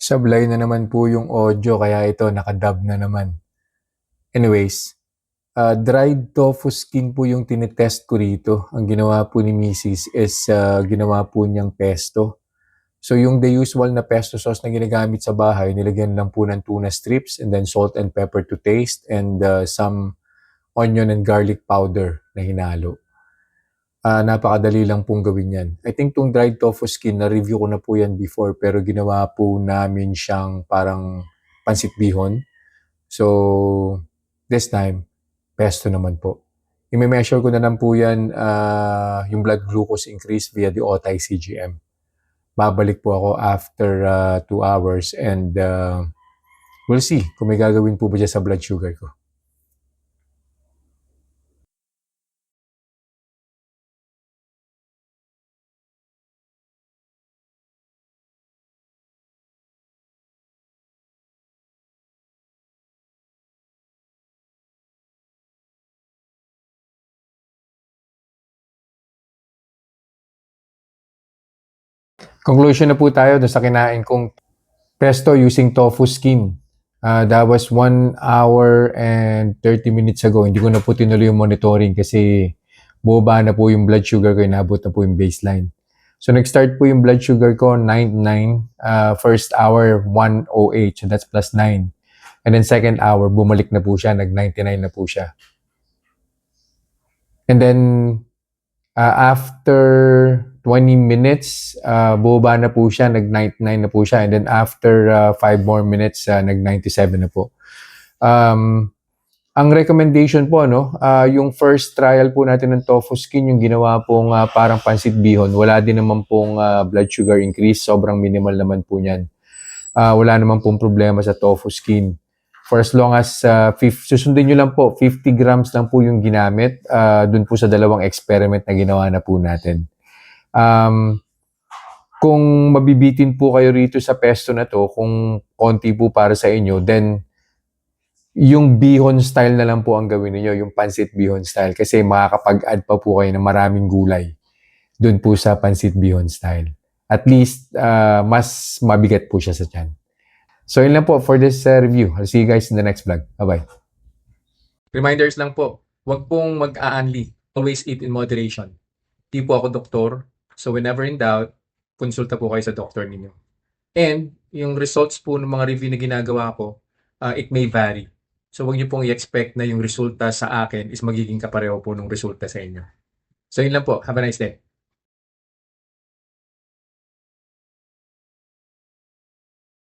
Sablay na naman po yung audio kaya ito nakadub na naman. Anyways, dried tofu skin po yung tinetest ko rito. Ang ginawa po ni Mrs. is ginawa po niyang pesto. So yung the usual na pesto sauce na ginagamit sa bahay, nilagyan lang po ng tuna strips and then salt and pepper to taste and some onion and garlic powder na hinalo. Napakadali lang pong gawin yan. I think tong dried tofu skin, na-review ko na po yan before pero ginawa po namin siyang parang pansit bihon. So, this time, pesto naman po. I-measure ko na lang po yan yung blood glucose increase via the OTI CGM. Babalik po ako after 2 hours and we'll see kung may gagawin po ba dyan sa blood sugar ko. Conclusion na po tayo sa kinain kong pesto using tofu skin. That was 1 hour and 30 minutes ago. Hindi ko na po tinuloy yung monitoring kasi bumaba na po yung blood sugar ko, inabot na po yung baseline. So nag-start po yung blood sugar ko 99, first hour 108, so that's plus 9. And then second hour, bumalik na po siya, nag-99 na po siya. And then after 20 minutes, bumaba na po siya, nag-99 na po siya. And then after 5 more minutes, nag-97 na po. Ang recommendation po, yung first trial po natin ng tofu skin, yung ginawa pong parang pansit bihon, wala din naman pong blood sugar increase. Sobrang minimal naman po niyan. Wala naman pong problema sa tofu skin. For as long as, susundin nyo lang po, 50 grams lang po yung ginamit dun po sa dalawang experiment na ginawa na po natin. Kung mabibitin po kayo rito sa pesto na to, kung konti po para sa inyo, then yung bihon style na lang po ang gawin niyo, yung pansit bihon style, kasi makakapag-add pa po kayo ng maraming gulay dun po sa pansit bihon style. At least, mas mabigat po siya sa tiyan. So yun lang po for this review. I'll see you guys in the next vlog. Bye-bye. Reminders lang po, huwag pong mag-aanli. Always eat in moderation. Di po ako doktor, so whenever in doubt, konsulta po kayo sa doktor ninyo. And yung results po ng mga review na ginagawa ko, it may vary. So huwag niyo pong i-expect na yung resulta sa akin is magiging kapareho po ng resulta sa inyo. So yun lang po. Have a nice day.